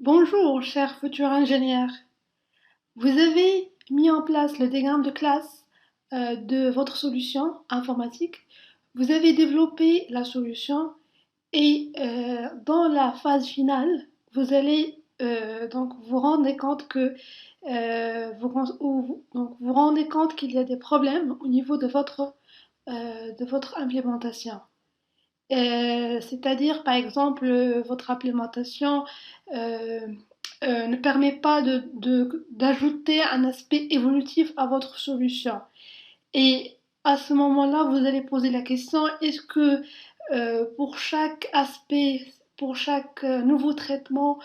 Bonjour, cher futur ingénieur. Vous avez mis en place le diagramme de classe de votre solution informatique. Vous avez développé la solution et dans la phase finale, vous allez donc vous rendre compte que donc vous rendez compte qu'il y a des problèmes au niveau de votre implémentation. C'est-à-dire, par exemple, votre implémentation euh, ne permet pas d'ajouter un aspect évolutif à votre solution. Et à ce moment-là, vous allez poser la question, est-ce que pour chaque aspect, pour chaque nouveau traitement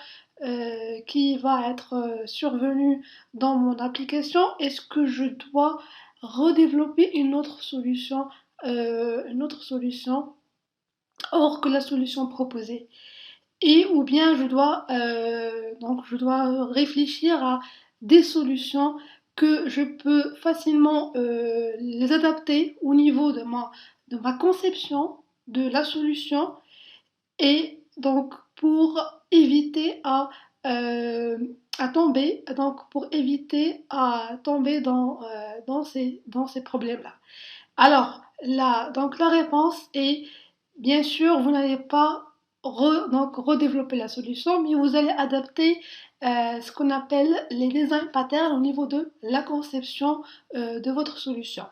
qui va être survenu dans mon application, est-ce que je dois redévelopper une autre solution hors que la solution proposée? Et ou bien je dois réfléchir à des solutions que je peux facilement les adapter au niveau de ma conception de la solution et donc pour éviter pour éviter à tomber dans ces problèmes-là. Alors, la réponse est, bien sûr, vous n'allez pas redévelopper la solution, mais vous allez adapter ce qu'on appelle les design patterns au niveau de la conception de votre solution.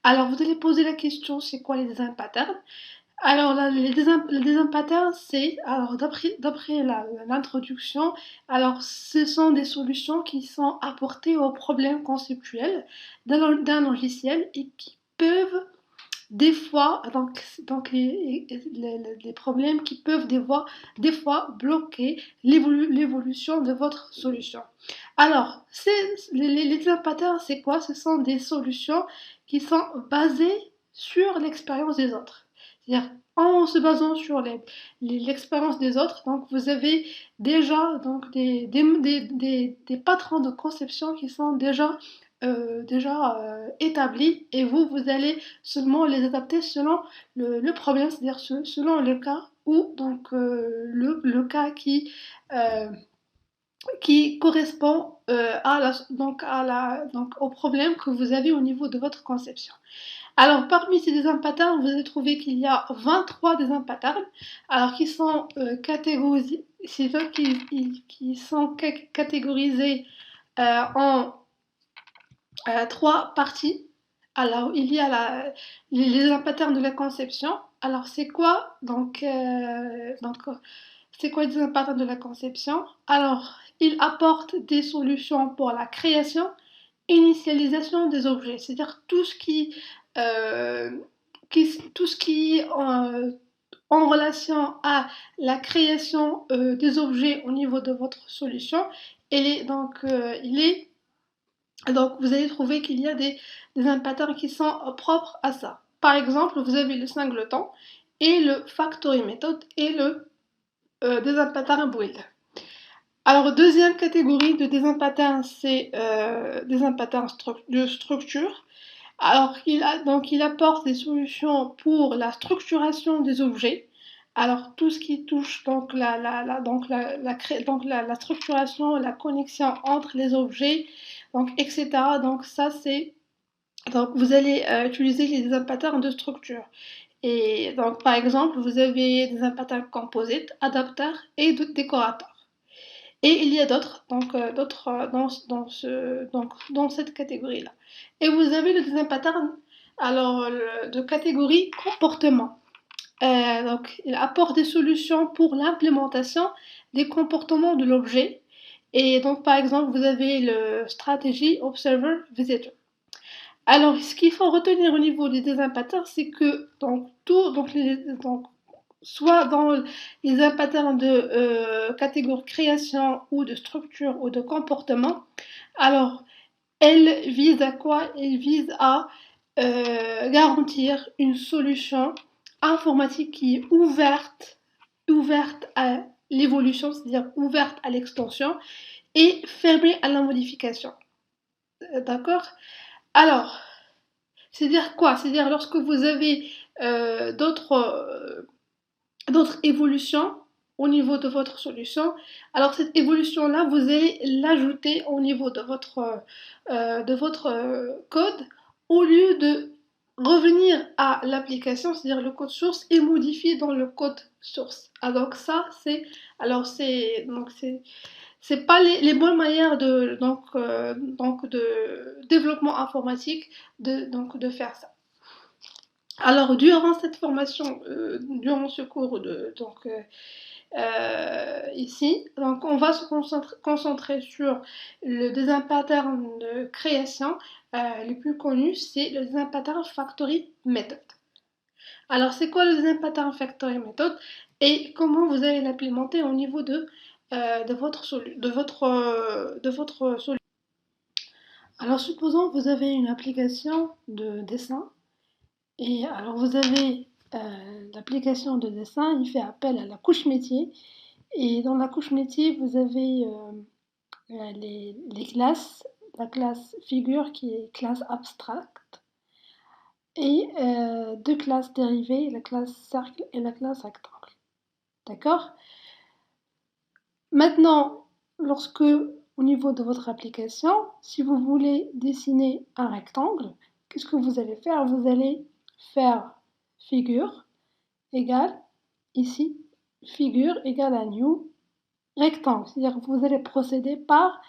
Alors, vous allez poser la question, c'est quoi les design patterns? Alors, là, les design patterns, c'est, alors d'après l'introduction, alors ce sont des solutions qui sont apportées aux problèmes conceptuels d'un logiciel et qui peuvent des fois, les problèmes qui peuvent des fois bloquer l'évolution de votre solution. Alors, les patterns, c'est quoi? Ce sont des solutions qui sont basées sur l'expérience des autres. C'est-à-dire, en se basant sur l'expérience des autres, donc vous avez déjà donc des patrons de conception qui sont déjà établis et vous allez seulement les adapter selon le problème, c'est-à-dire selon le cas ou donc le cas euh, qui correspond au problème que vous avez au niveau de votre conception. Alors, parmi ces design patterns, vous allez trouver qu'il y a 23 design patterns, alors qui sont catégorisés, qui sont catégorisés en trois parties. Alors, il y a les patterns de la conception. Alors, c'est quoi c'est quoi les patterns de la conception? Alors, il apporte des solutions pour la création, initialisation des objets, c'est-à-dire euh, tout ce qui est en relation à la création des objets au niveau de votre solution. Donc, vous allez trouver qu'il y a des patterns qui sont propres à ça. Par exemple, vous avez le singleton et le factory method et le design pattern build. Alors, deuxième catégorie de design pattern, c'est design pattern de structure. Alors, il apporte des solutions pour la structuration des objets. Alors, tout ce qui touche donc la structuration, la connexion entre les objets, donc, etc. Donc, donc vous allez utiliser les design patterns de structure. Et donc, par exemple, vous avez des patterns composite, adapteur et décorateur. Et il y a d'autres dans cette catégorie-là. Et vous avez le design pattern de catégorie comportement. Donc, il apporte des solutions pour l'implémentation des comportements de l'objet. Et donc, par exemple, vous avez le stratégie Observer Visitor. Alors, ce qu'il faut retenir au niveau des design patterns, c'est que soit dans les patterns de catégorie création ou de structure ou de comportement, alors elle vise à quoi? Elle vise à garantir une solution informatique qui est ouverte à l'évolution, c'est-à-dire ouverte à l'extension et fermée à la modification. D'accord? Alors, c'est-à-dire quoi? C'est-à-dire lorsque vous avez d'autres évolutions, au niveau de votre solution. Alors cette évolution-là, vous allez l'ajouter au niveau de votre code au lieu de revenir à l'application, c'est-à-dire le code source, et modifier dans le code source. Alors ça, c'est pas les bonnes manières donc de développement informatique de faire ça. Alors, durant cette formation, durant ce cours ici, donc on va se concentrer sur le design pattern de création. Le plus connu, c'est le design pattern factory method. Alors, c'est quoi le design pattern factory method et comment vous allez l'implémenter au niveau de votre solution. Alors, supposons que vous avez une application de dessin. Et alors vous avez l'application de dessin, il fait appel à la couche métier. Et dans la couche métier, vous avez les classes, la classe figure qui est classe abstract, et deux classes dérivées, la classe cercle et la classe rectangle. D'accord? Maintenant, lorsque au niveau de votre application, si vous voulez dessiner un rectangle, qu'est-ce que vous allez faire? Vous allez faire figure égale, ici, figure égale à new rectangle. C'est-à-dire que vous allez procéder par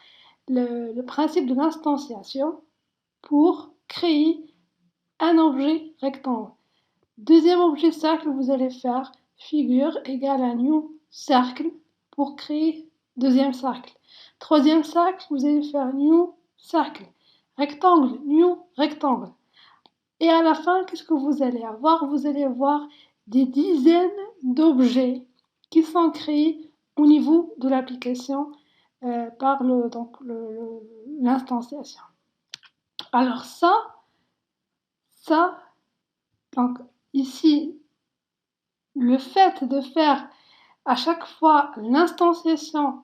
le principe de l'instanciation pour créer un objet rectangle. Deuxième objet cercle, vous allez faire figure égale à new cercle pour créer deuxième cercle. Troisième cercle, vous allez faire new cercle. Rectangle, new rectangle. Et à la fin, qu'est-ce que vous allez avoir? Vous allez avoir des dizaines d'objets qui sont créés au niveau de l'application par l'instanciation. Alors donc ici, le fait de faire à chaque fois l'instanciation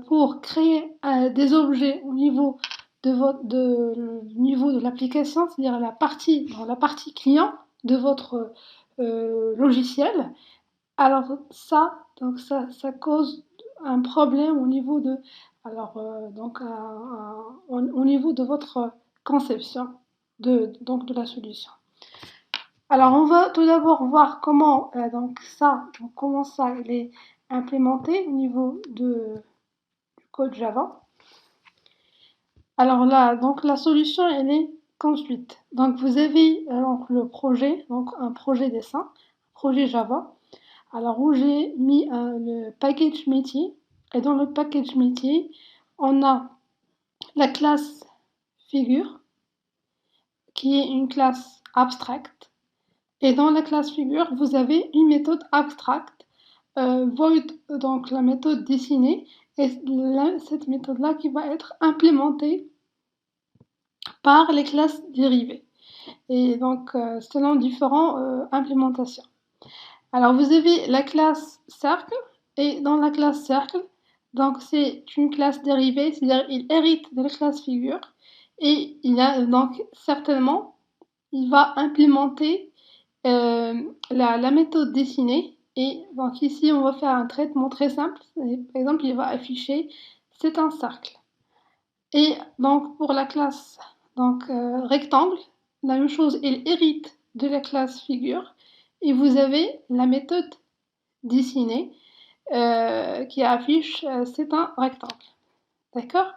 pour créer des objets au niveau niveau de l'application, c'est-à-dire dans la partie client de votre logiciel. Alors ça cause un problème au niveau de au niveau de votre conception de la solution. Alors on va tout d'abord voir comment comment ça il est implémenté au niveau du code Java. Alors là, donc la solution elle est comme suite. Donc vous avez le projet, donc un projet dessin, projet Java. Alors où j'ai mis le package métier et dans le package métier, on a la classe figure qui est une classe abstract. Et dans la classe figure, vous avez une méthode abstract, void, donc la méthode dessinée, et cette méthode-là qui va être implémentée par les classes dérivées. Et donc, selon différentes implémentations. Alors, vous avez la classe cercle, et dans la classe cercle, donc c'est une classe dérivée, c'est-à-dire il hérite de la classe figure, et il a donc certainement, il va implémenter la méthode dessinée. Et donc ici, on va faire un traitement très simple. Par exemple, il va afficher, c'est un cercle. Et donc pour la classe rectangle, la même chose, il hérite de la classe figure. Et vous avez la méthode dessinée qui affiche, c'est un rectangle. D'accord?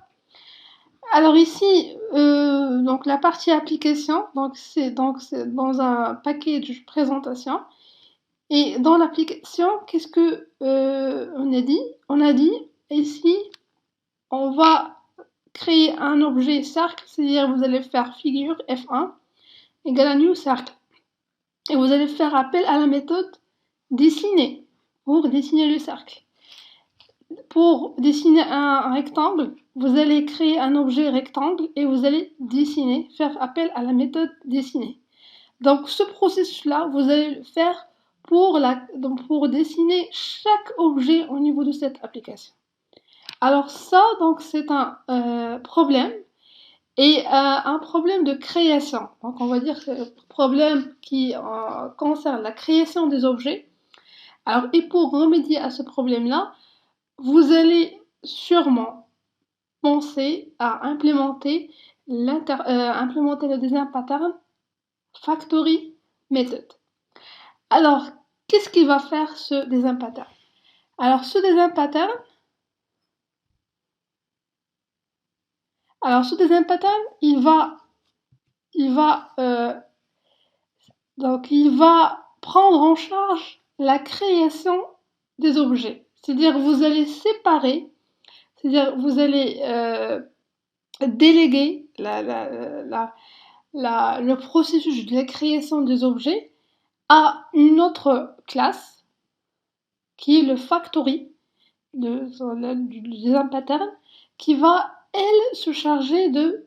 Alors ici, donc la partie application, c'est dans un package présentation. Et dans l'application, qu'est-ce que on a dit? On a dit ici, on va créer un objet cercle, c'est-à-dire vous allez faire figure F1 égale à new cercle. Et vous allez faire appel à la méthode dessiner pour dessiner le cercle. Pour dessiner un rectangle, vous allez créer un objet rectangle et vous allez dessiner, faire appel à la méthode dessiner. Donc ce processus-là, vous allez le faire pour dessiner chaque objet au niveau de cette application. Alors ça, donc c'est un problème et un problème de création. Donc on va dire que c'est un problème qui concerne la création des objets. Alors, et pour remédier à ce problème-là, vous allez sûrement penser à implémenter le design pattern factory method. Alors, qu'est-ce qu'il va faire ce design pattern? Alors, ce design pattern, il va prendre en charge la création des objets. C'est-à-dire, vous allez séparer, c'est-à-dire, vous allez déléguer le processus de la création des objets à une autre classe qui est le factory du design pattern qui va elle se charger de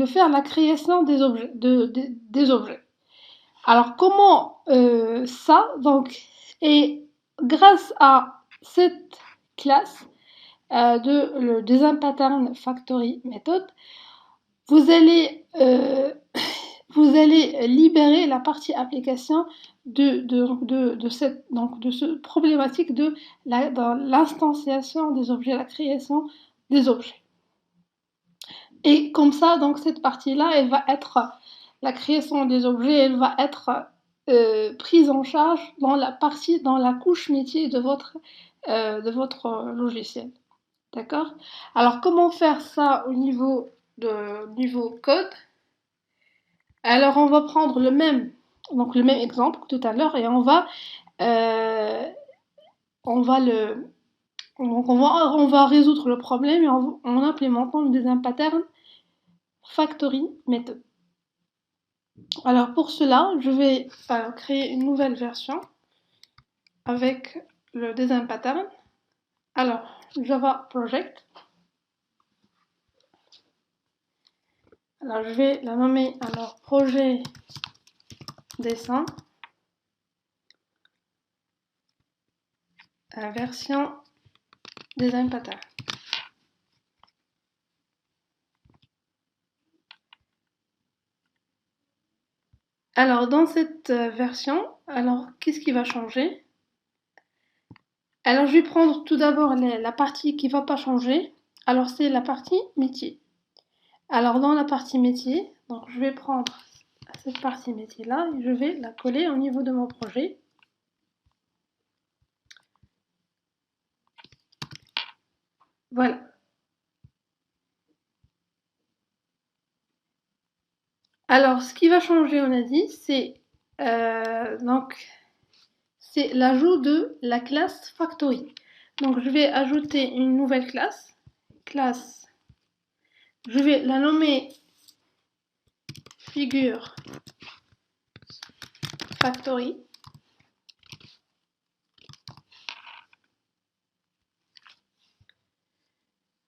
faire la création des objets. Alors comment ça donc et grâce à cette classe de le design pattern factory method, vous allez libérer la partie application de ce problématique dans l'instanciation des objets, la création des objets. Et comme ça, donc cette partie-là, la création des objets, elle va être prise en charge dans la couche métier de votre logiciel. D'accord? Alors, comment faire ça au niveau code? Alors, on va prendre le même exemple que tout à l'heure et on va résoudre le problème en implémentant le design pattern factory method. Alors, pour cela, je vais créer une nouvelle version avec le design pattern. Alors, Java Project. Alors, je vais la nommer projet dessin. Version design pattern. Alors, dans cette version, qu'est-ce qui va changer? Alors, je vais prendre tout d'abord la partie qui ne va pas changer. Alors, c'est la partie métier. Alors, dans la partie métier, donc je vais prendre cette partie métier-là et je vais la coller au niveau de mon projet. Voilà. Alors, ce qui va changer, on a dit, c'est l'ajout de la classe factory. Donc, je vais ajouter une nouvelle classe. Je vais la nommer figure factory.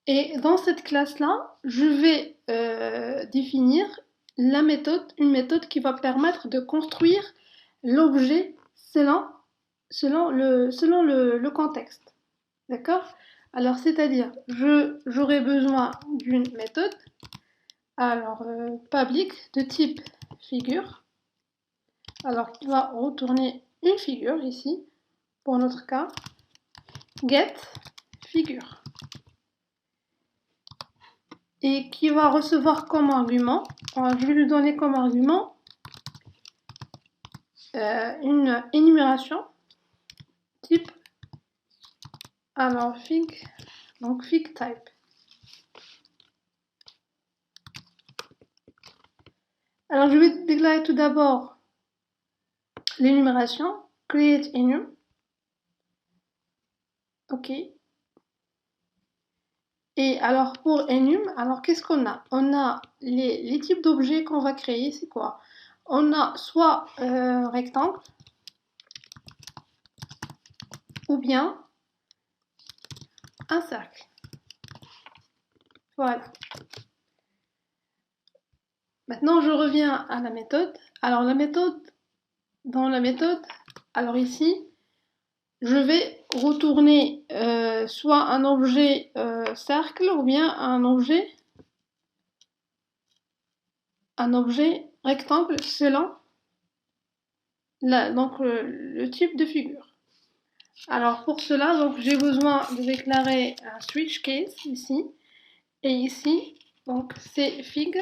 Et dans cette classe-là, je vais définir une méthode qui va permettre de construire l'objet selon le contexte. D'accord? Alors, c'est-à-dire, j'aurai besoin d'une méthode, public de type figure, qui va retourner une figure ici, pour notre cas, get figure. Et qui va recevoir comme argument, je vais lui donner comme argument une énumération type fig type. Alors je vais déclarer tout d'abord l'énumération create enum. OK. Et alors pour enum, qu'est-ce qu'on a? On a les types d'objets qu'on va créer, c'est quoi? On a soit rectangle ou bien un cercle. Voilà. Maintenant, je reviens à la méthode. Alors dans la méthode, ici, je vais retourner soit un objet cercle ou bien un objet rectangle selon le type de figure. Alors pour cela, donc j'ai besoin de déclarer un switch case ici et ici, donc c'est fig.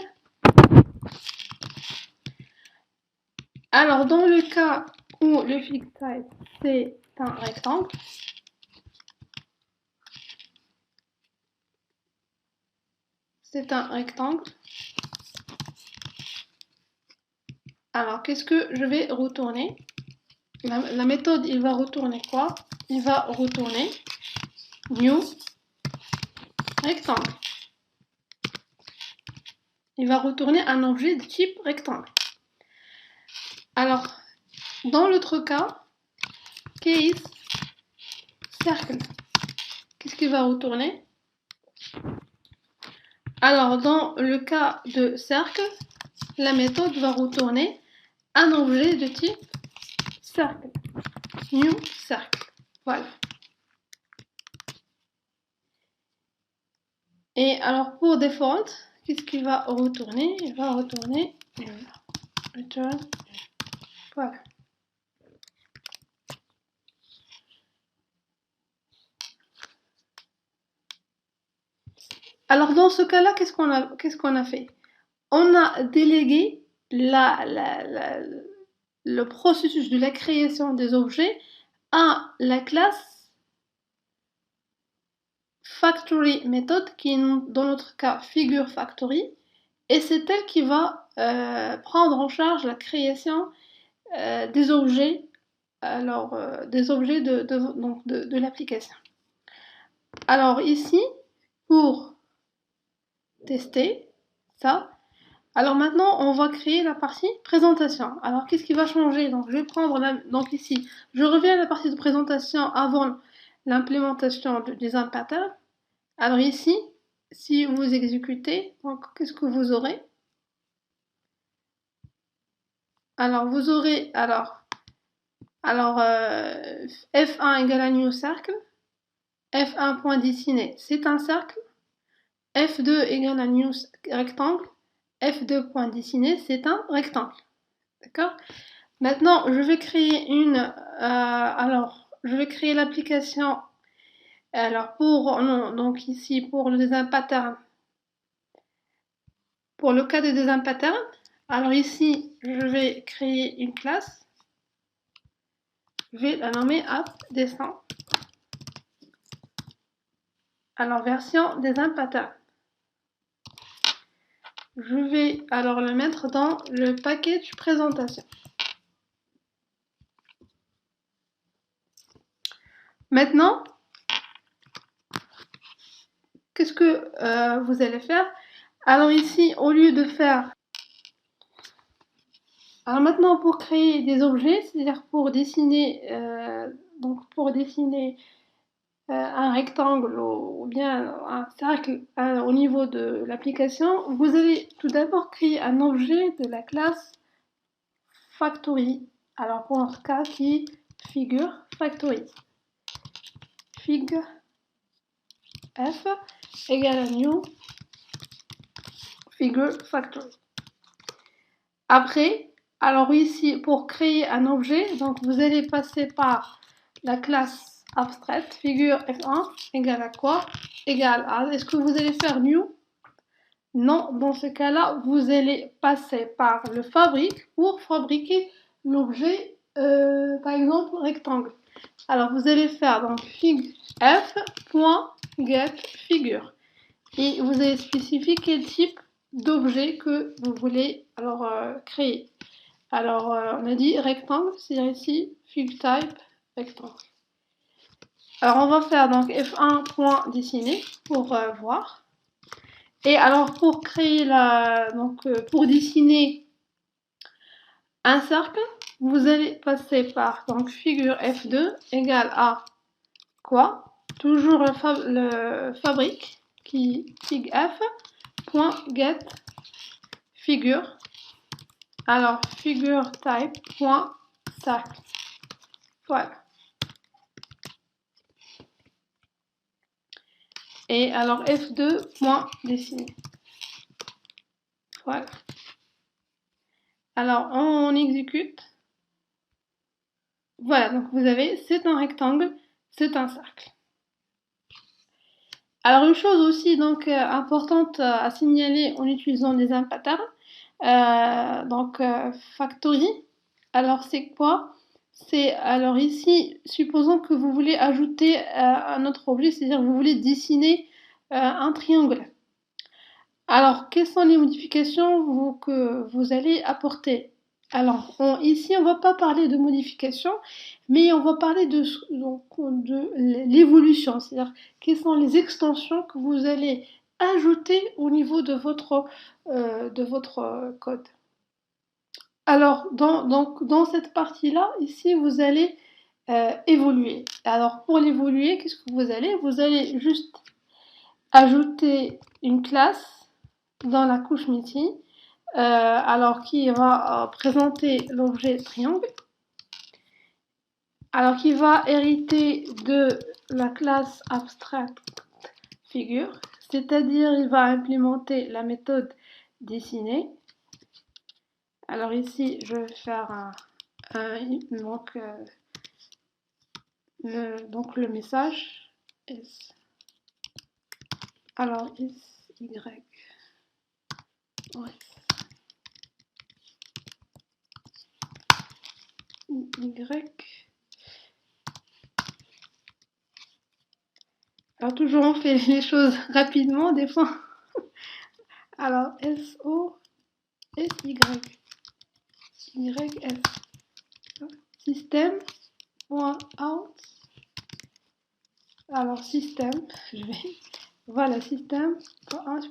Alors dans le cas où le fig type c'est un rectangle, alors qu'est-ce que je vais retourner? La méthode, il va retourner quoi? Il va retourner new rectangle. Il va retourner un objet de type rectangle. Alors, dans l'autre cas, case circle, qu'est-ce qu'il va retourner? Alors, dans le cas de cercle, la méthode va retourner un objet de type cercle, new cercle. Voilà. Et alors pour default, qu'est-ce qu'il va retourner? Il va retourner return. Voilà. Alors dans ce cas-là, qu'est-ce qu'on a fait? On a délégué le processus de la création des objets à la classe factory méthode qui est dans notre cas figure factory, et c'est elle qui va prendre en charge la création des objets, des objets de l'application. Alors ici, pour tester ça, alors maintenant on va créer la partie présentation. Alors qu'est-ce qui va changer? Donc je vais prendre donc ici, je reviens à la partie de présentation avant l'implémentation du design pattern. Alors ici, si vous exécutez, donc qu'est-ce que vous aurez? Alors vous aurez F1 égale à new cercle, F1.dessiné c'est un cercle, F2 égale à new rectangle, F2.dessiné c'est un rectangle. D'accord? Maintenant, je vais créer je vais créer l'application. Alors donc ici pour le design pattern, pour le cas de design pattern, alors ici je vais créer une classe, je vais la nommer app dessin. Alors version design pattern. Je vais alors le mettre dans le package présentation. Maintenant, qu'est-ce que vous allez faire? Alors ici, au lieu de faire... Alors maintenant, pour créer des objets, c'est-à-dire pour dessiner, un rectangle ou bien un cercle au niveau de l'application, vous allez tout d'abord créer un objet de la classe factory. Alors pour notre cas, qui figure factory. Fig f égale à new figure factory. Après, alors ici, pour créer un objet, donc vous allez passer par la classe abstraite, figure f1 égale à quoi? Égale à, est-ce que vous allez faire new? Non, dans ce cas-là, vous allez passer par le fabrique pour fabriquer l'objet, par exemple, rectangle. Alors, vous allez faire donc fig f.getFigure et vous allez spécifier quel type d'objet que vous voulez créer. Alors, on a dit rectangle, c'est-à-dire ici fig type rectangle. Alors, on va faire donc f1.dessiner pour voir. Et alors, pour créer pour dessiner un cercle, vous allez passer par donc figure f2 égale à quoi? Toujours le fabrique qui figf.get figure. Alors figure type.cercle. Voilà. Et alors f2.dessiner. Voilà. Alors on exécute. Voilà, donc vous avez, c'est un rectangle, c'est un cercle. Alors une chose aussi donc importante à signaler en utilisant les patterns, factory. Alors c'est quoi? C'est alors ici, supposons que vous voulez ajouter un autre objet, c'est-à-dire que vous voulez dessiner un triangle. Alors quelles sont les modifications que vous allez apporter? Alors ici on va pas parler de modifications, mais on va parler de l'évolution, c'est-à-dire quelles sont les extensions que vous allez ajouter au niveau de votre code. Alors, dans cette partie-là, ici, vous allez évoluer. Alors, pour l'évoluer, qu'est-ce que vous allez? Vous allez juste ajouter une classe dans la couche métier, alors qui va présenter l'objet triangle, alors qui va hériter de la classe abstract figure, c'est-à-dire il va implémenter la méthode dessiner. Alors ici, je vais faire donc le message S. Alors S, Y, ouais. Y. Alors toujours on fait les choses rapidement des fois. Alors S, O, S, Y. Y, S. Système, point out. Alors système, voilà, système,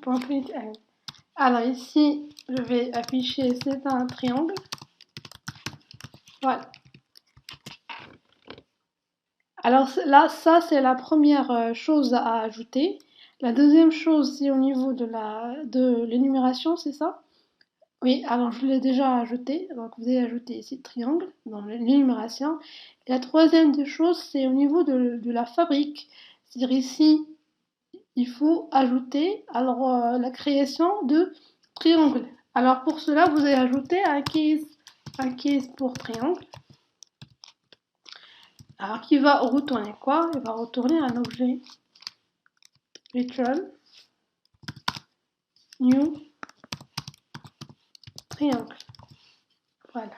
point print N. Alors ici, je vais afficher, c'est un triangle. Voilà. Alors là, ça c'est la première chose à ajouter. La deuxième chose, c'est au niveau de l'énumération, c'est ça? Oui, alors je l'ai déjà ajouté. Donc vous allez ajouter ici triangle dans l'énumération. Et la troisième des choses, c'est au niveau de la fabrique. C'est-à-dire ici, il faut ajouter la création de triangle. Alors pour cela, vous allez ajouter un case pour triangle. Alors qui va retourner quoi? Il va retourner un objet return new triangle. Voilà.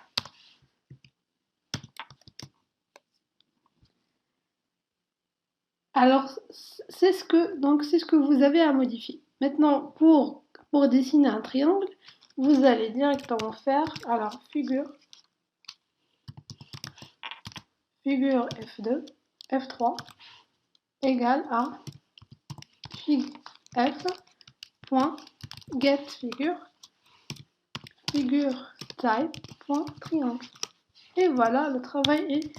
Alors c'est ce que vous avez à modifier. Maintenant pour dessiner un triangle, vous allez directement faire alors figure F2 F3 égale à fig F point get figure type point triangle. Et voilà, le travail est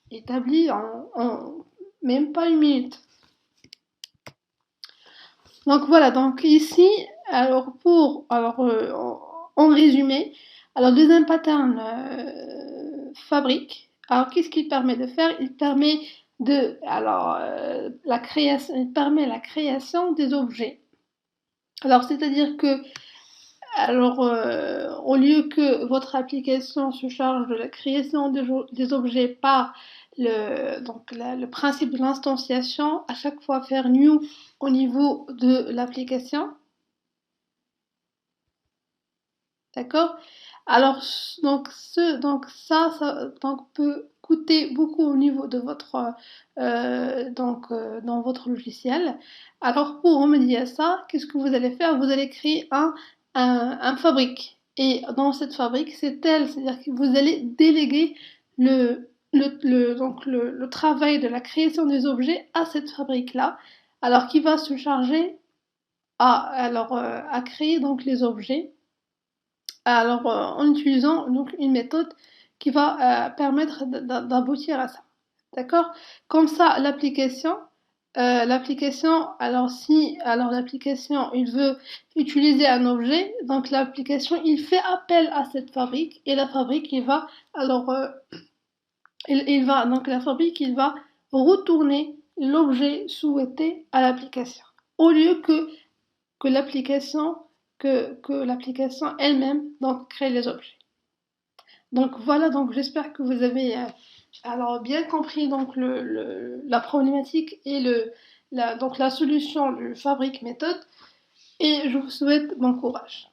établi en même pas une minute. Donc voilà, donc ici, alors en résumé, alors deuxième pattern fabrique. Alors qu'est-ce qu'il permet de faire? Il permet il permet la création des objets. Alors c'est-à-dire que au lieu que votre application se charge de la création des objets par le principe de l'instanciation, à chaque fois faire new au niveau de l'application. D'accord? Alors, ça peut coûter beaucoup au niveau de dans votre logiciel. Alors, pour remédier à ça, qu'est-ce que vous allez faire? Vous allez créer un fabrique. Et dans cette fabrique, c'est-à-dire que vous allez déléguer le travail de la création des objets à cette fabrique-là, alors qui va se charger à créer donc les objets en utilisant donc une méthode qui va permettre d'aboutir à ça. D'accord? Comme ça, l'application, il veut utiliser un objet, donc l'application, il fait appel à cette fabrique et la fabrique, il va retourner l'objet souhaité à l'application au lieu que l'application elle-même donc crée les objets. Donc voilà, donc j'espère que vous avez Alors, bien compris donc la problématique et donc la solution du fabrique méthode, et je vous souhaite bon courage.